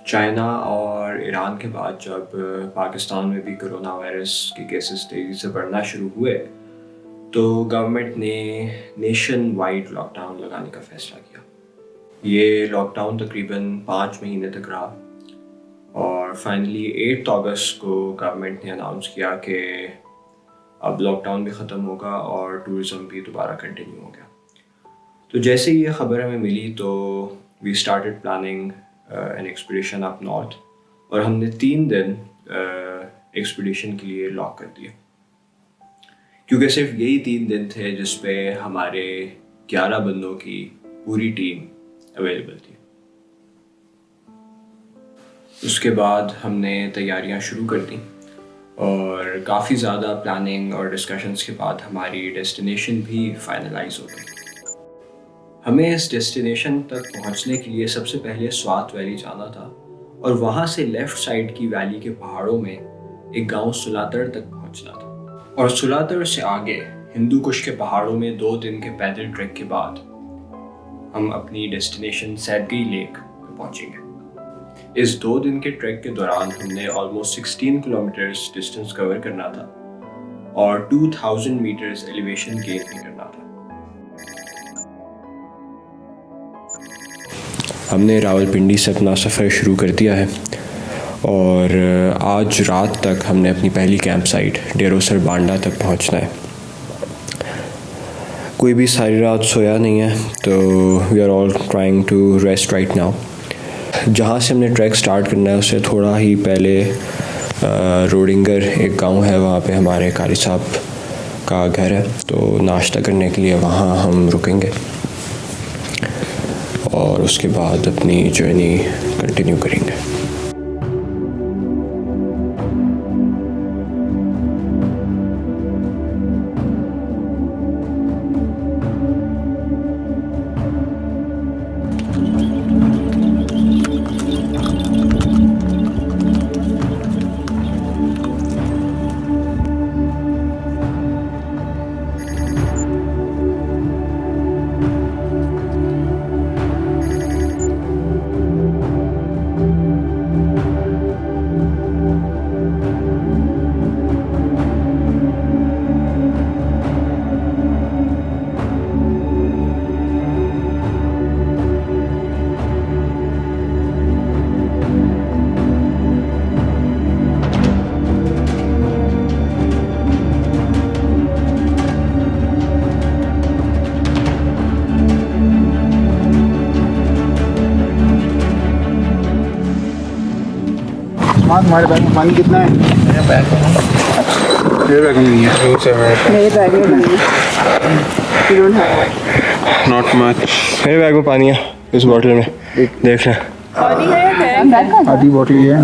China और Iran के बाद जब पाकिस्तान में भी कोरोना वायरस के केसेस तेज़ी से बढ़ना शुरू हुए तो गवर्नमेंट ने नेशन वाइड लॉकडाउन लगाने का फैसला किया। ये लॉकडाउन तकरीबन 5 महीने तक रहा और फाइनली 8 अगस्त को गवर्नमेंट ने अनाउंस किया कि अब लॉकडाउन भी ख़त्म होगा और टूरिज़म भी दोबारा कंटिन्यू हो गया। तो जैसे ही ये ख़बर हमें मिली तो we started planning an expedition up north और हमने 3 दिन एक्सपीडिशन के लिए लॉक कर दिए, क्योंकि सिर्फ यही 3 दिन थे जिस पे हमारे 11 बंदों की पूरी टीम अवेलेबल थी। उसके बाद हमने तैयारियां शुरू कर दी और काफ़ी ज़्यादा प्लानिंग और डिस्कशंस के बाद हमारी डेस्टिनेशन भी फाइनलाइज हो गई। हमें इस डेस्टिनेशन तक पहुंचने के लिए सबसे पहले स्वात वैली जाना था और वहां से लेफ़्ट साइड की वैली के पहाड़ों में एक गांव सुलातड़ तक पहुंचना था और सुलातड़ से आगे हिंदू कुश के पहाड़ों में 2 दिन के पैदल ट्रैक के बाद हम अपनी डेस्टिनेशन सैदगई लेक पे पहुंचेंगे। इस 2 दिन के ट्रैक के दौरान हमने ऑलमोस्ट 16 किलोमीटर्स डिस्टेंस कवर करना था और 2000 मीटर्स एलिवेशन गेन भी करना था। हमने रावलपिंडी से अपना सफ़र शुरू कर दिया है और आज रात तक हमने अपनी पहली कैंप साइट डेरोसर बांडा तक पहुंचना है। कोई भी सारी रात सोया नहीं है तो we are all trying to rest right now. जहाँ से हमने ट्रैक स्टार्ट करना है उससे थोड़ा ही पहले रोडिंगर एक गांव है, वहाँ पे हमारे कारी साहब का घर है, तो नाश्ता करने के लिए वहाँ हम रुकेंगे और उसके बाद अपनी जर्नी कंटिन्यू करेंगे। तुम्हारे बैग में पानी कितना है? मेरे बैग में नहीं है। मेरे बैग में नहीं है। Not much. मेरे बैग में पानी है इस बोतल में, देख लें। पानी है या आधी बोतल ही है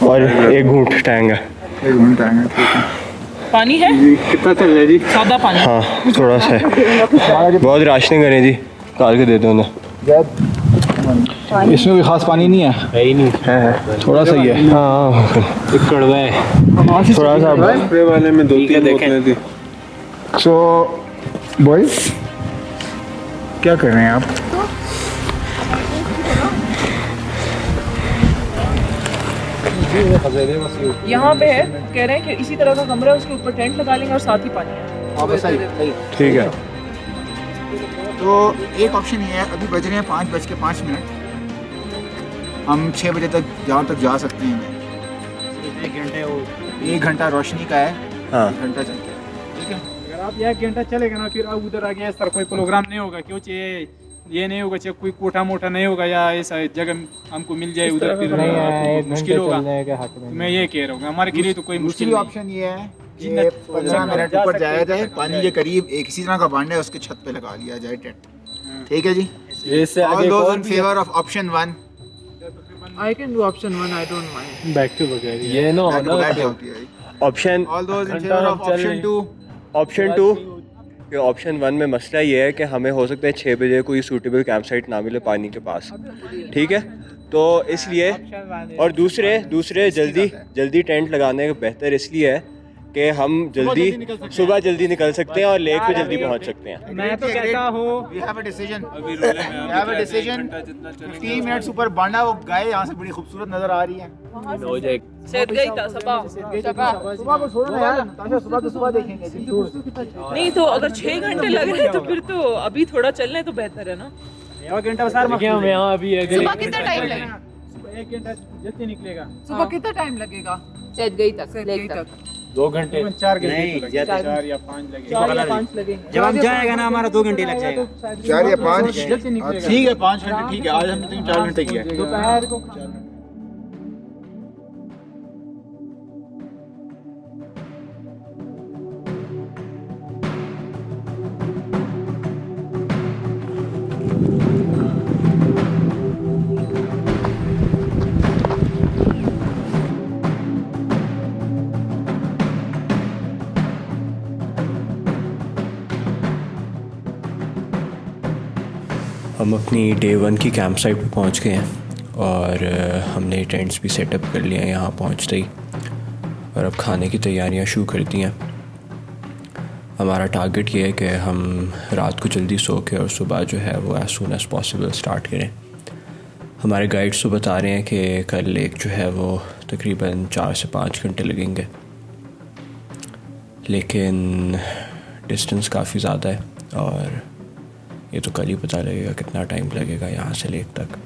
और 1 घूंट टैंग है। 1 घंटा है। ठीक है, पानी है? कितना चल रहा है जी? सादा पानी। हाँ थोड़ा सा है, बहुत राशनिंग करें जी, काल के दे दो उन्हें। इसमें भी खास पानी नहीं है ही नहीं है, थोड़ा सा ही है। हाँ कड़वा है थोड़ा सा। स्प्रे वाले में 2-3 बोतलें थी। सो बॉयज क्या कर रहे हैं आप? यहाँ पे है, कह रहे हैं कि इसी तरह का कमरा है, उसके ऊपर टेंट लगा लेंगे और साथ ही पानी है। ठीक है, तो एक ऑप्शन ये है, अभी बज रहे हैं 5:05। हम 6 बजे तक जहाँ तक जा सकते हैं। 1 घंटा रोशनी का है। हाँ 1 घंटा चलता है। ठीक है, अगर आप 1 घंटा चलेगा ना, फिर आप उधर आ गया सर कोई प्रोग्राम नहीं होगा, क्योंकि ये नहीं होगा, चाहे कोई कोठा मोटा नहीं होगा या ऐसा जगह हमको मिल जाए उधर, फिर आपको मुश्किल होगा। तो मैं ये कह रहा हूँ हमारे के लिए तो कोई मुश्किल दूसरी नहीं। ऑप्शन ये है कि 15 मिनट ऊपर जाया जाए, पानी के करीब एक इसी तरह का बांड है, उसके छत पे लगा लिया जाए टेंट। ठीक है जी, all those in favour of option 1। I can do option 1, I don't mind. Back to बगैर ये no option all those in favour of option 2। Option 2 कि ऑप्शन 1 में मसला ये है कि हमें हो सकता है 6 बजे कोई सूटेबल कैंप साइट ना मिले पानी के पास, ठीक है, तो इसलिए और दूसरे जल्दी टेंट लगाने का बेहतर इसलिए है कि हम सुबह जल्दी निकल सकते हैं और लेक पे जल्दी पहुंच सकते हैं। मैं तो कहता हूँ We have a decision. We have a decision. 15 minutes ऊपर बांडा वो गाय यहाँ से बड़ी खूबसूरत नजर आ रही है। सेठ गई था सबा सुबह को छोड़ो ना यार, ताशा सुबह को सुबह देखेंगे दूर। नहीं तो अगर 6 घंटे लग रहे हैं तो फिर तो अभी थोड़ा चलने तो बेहतर है ना। 1 घंटा बसार में हम यहाँ अभी सुबह कितना टाइम लगेगा? 1 घंटा जल्दी निकलेगा। सुबह कितना टाइम लगेगा? सेठ गई तक 2 घंटे 4 घंटे 4 या 5 लगेगा। 4 या 5 लगेंगे। जब हम जाएगा ना हमारा 2 घंटे लग जाएगा। 4 या 5 जल्दी निकलेगा। ठीक है, 5 घंटे ठीक है। आज हमने 4 घंटे किया। दोपहर को हम अपनी डे 1 की कैंप साइट पर पहुँच गए हैं और हमने टेंट्स भी सेटअप कर लिए हैं यहाँ पहुँचते ही, और अब खाने की तैयारियाँ शुरू कर दी हैं। हमारा टारगेट ये है कि हम रात को जल्दी सो के और सुबह जो है वो as soon as possible start करें। हमारे गाइड्स तो बता रहे हैं कि कल लेक जो है वो तकरीबन 4 से 5 घंटे लगेंगे, लेकिन डिस्टेंस काफ़ी ज़्यादा है और ये तो कल ही पता लगेगा कितना टाइम लगेगा यहाँ से लेक तक।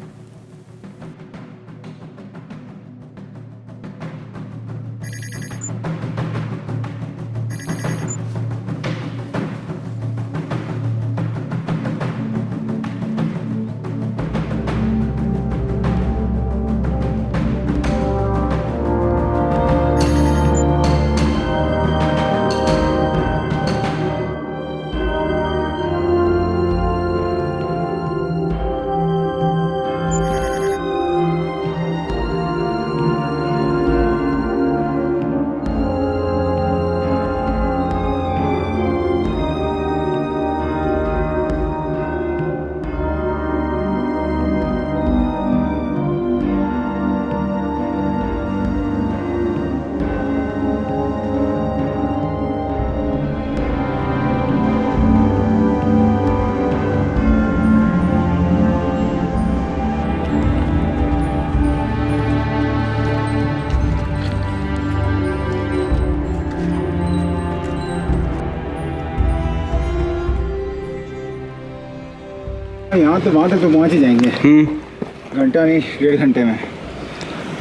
यहाँ तो वहाँ तक तो पहुँच ही जाएंगे। घंटा नहीं, 1.5 घंटे में।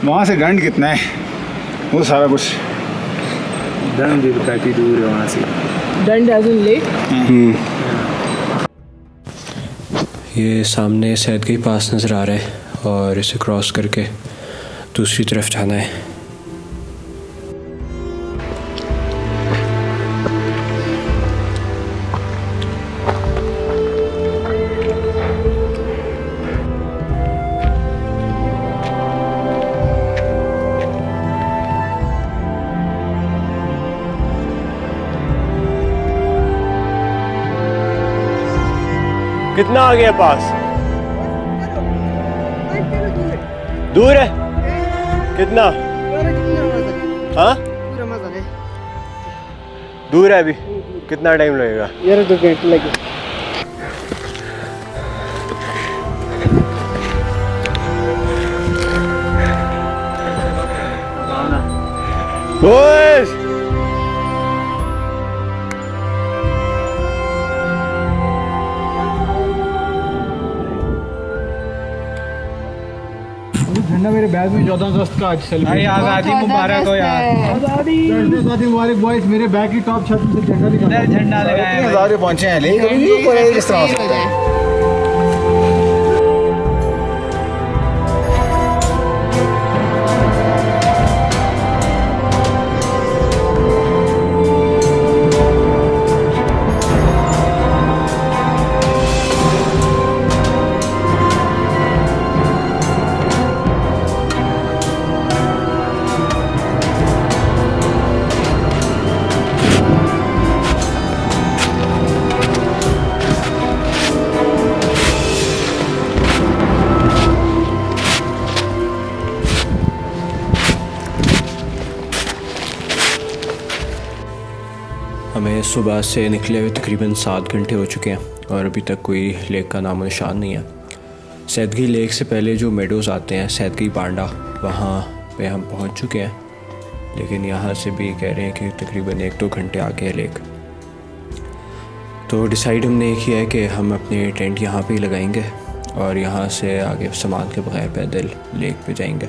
वहाँ से डंड कितना है वो सारा कुछ। दम भी काफ़ी दूर है वहाँ से। डंड एज इन लेक। ये सामने सैदगई पास नज़र आ रहा है और इसे क्रॉस करके दूसरी तरफ जाना है। कितना आ गया पास? दूर है कितना? हाँ दूर है अभी। कितना टाइम लगेगा? यार 2 घंटे लगे। बॉयज झंडा मेरे बैग में 14 अगस्त का आज भाई आज़ादी मुबारक हो यार। आज़ादी मुबारक बॉयज। मेरे बैग की टॉप छत से झंडा दिखा। झंडा लगाया है। 1000 पहुंचे हैं, लेकिन ये किस तरह हो सकता है? सुबह से निकले हुए तकरीबन 7 घंटे हो चुके हैं और अभी तक कोई लेक का नामो निशान नहीं है। सैदगी लेक से पहले जो मेडोज़ आते हैं, सैदगी पांडा, वहाँ पे हम पहुँच चुके हैं, लेकिन यहाँ से भी कह रहे हैं कि तकरीबन 1-2 घंटे आगे है लेक। तो डिसाइड हमने किया है कि हम अपने टेंट यहाँ पे ही लगाएंगे और यहाँ से आगे सामान के बगैर पैदल लेक पे जाएंगे।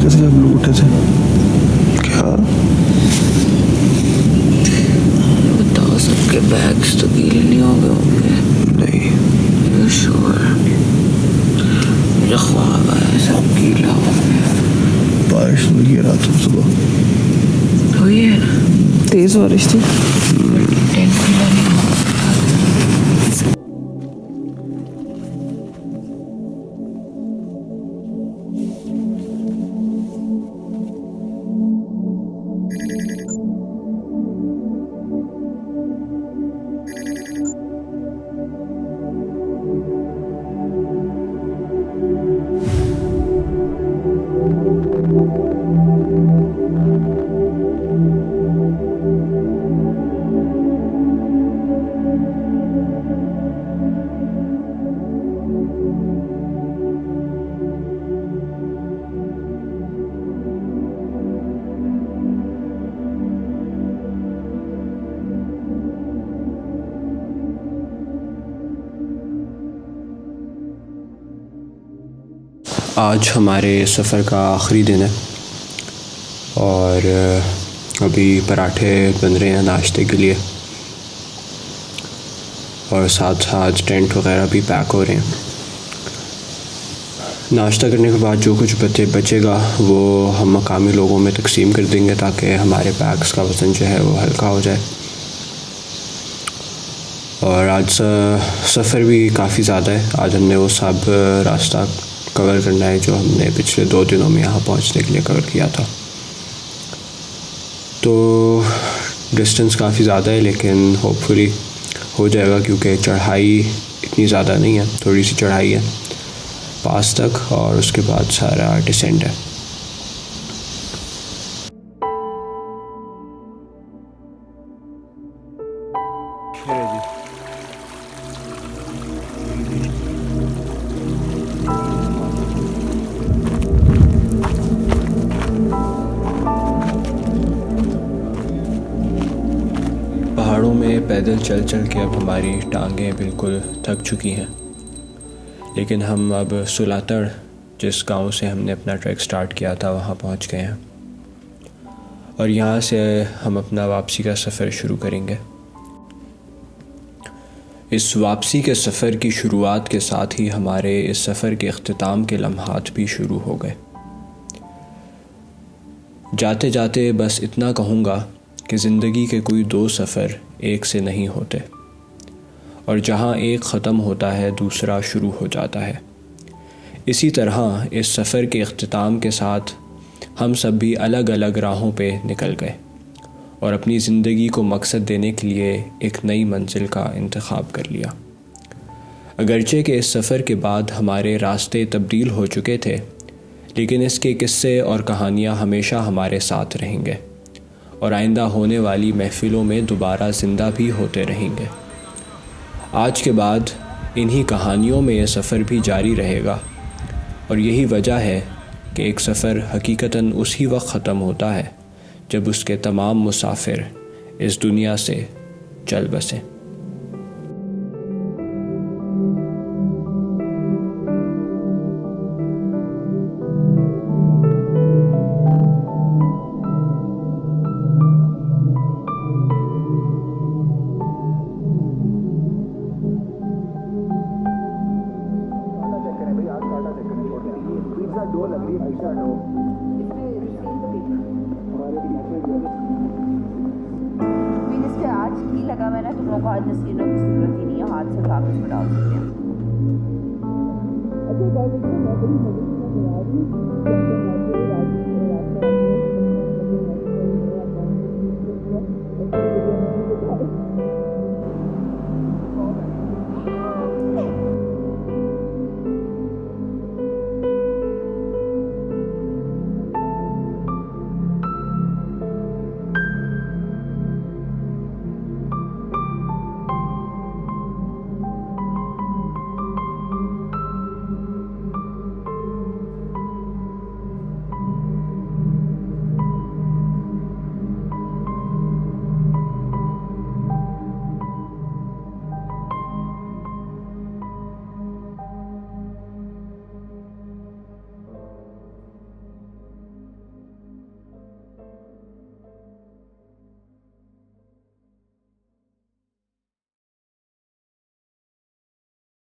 से हम लोग उठे थे क्या बताओ, सबके बैग्स तो गीले नहीं हो गए होंगे? नहीं श्योर? मुझे ख्वाब आया सब गीला हो गया। बारिश हुई है रात को, सुबह हुई है ना, तेज बारिश थी। टेंट गीला नहीं हुआ। आज हमारे सफ़र का आखिरी दिन है और अभी पराठे बन रहे हैं नाश्ते के लिए और साथ साथ टेंट वगैरह भी पैक हो रहे हैं। नाश्ता करने के बाद जो कुछ बचेगा वो हम मकामी लोगों में तकसीम कर देंगे ताकि हमारे बैग्स का वज़न जो है वो हल्का हो जाए। और आज सफ़र भी काफ़ी ज़्यादा है। आज हमने वो सब रास्ता कवर करना है जो हमने पिछले 2 दिनों में यहाँ पहुँचने के लिए कवर किया था। तो डिस्टेंस काफ़ी ज़्यादा है लेकिन होपफुली हो जाएगा क्योंकि चढ़ाई इतनी ज़्यादा नहीं है, थोड़ी सी चढ़ाई है पास तक और उसके बाद सारा डिसेंड है। पहाड़ों में पैदल चल चल के अब हमारी टांगें बिल्कुल थक चुकी हैं, लेकिन हम अब सुलातड़, जिस गांव से हमने अपना ट्रैक स्टार्ट किया था, वहां पहुंच गए हैं और यहां से हम अपना वापसी का सफ़र शुरू करेंगे। इस वापसी के सफ़र की शुरुआत के साथ ही हमारे इस सफ़र के अख्तिताम के लम्हात भी शुरू हो गए। जाते जाते बस इतना कहूँगा कि ज़िंदगी के कोई 2 सफ़र एक से नहीं होते और जहाँ एक ख़त्म होता है दूसरा शुरू हो जाता है। इसी तरह इस सफ़र के अख्तिताम के साथ हम सब भी अलग अलग राहों पे निकल गए और अपनी ज़िंदगी को मकसद देने के लिए एक नई मंजिल का इंतखाब कर लिया। अगरचे कि इस सफ़र के बाद हमारे रास्ते तब्दील हो चुके थे, लेकिन इसके किस्से और कहानियाँ हमेशा हमारे साथ रहेंगे और आइंदा होने वाली महफ़िलों में दोबारा ज़िंदा भी होते रहेंगे। आज के बाद इन्हीं कहानियों में यह सफ़र भी जारी रहेगा और यही वजह है कि एक सफ़र हकीकतन उसी वक्त ख़त्म होता है जब उसके तमाम मुसाफिर इस दुनिया से चल बसें। आज घी लगा हुआ है ना, तुम लोगों को आज नसीनों की जरूरत ही नहीं है, हाथ से उठा के इसमें डाल सकते हैं। अच्छा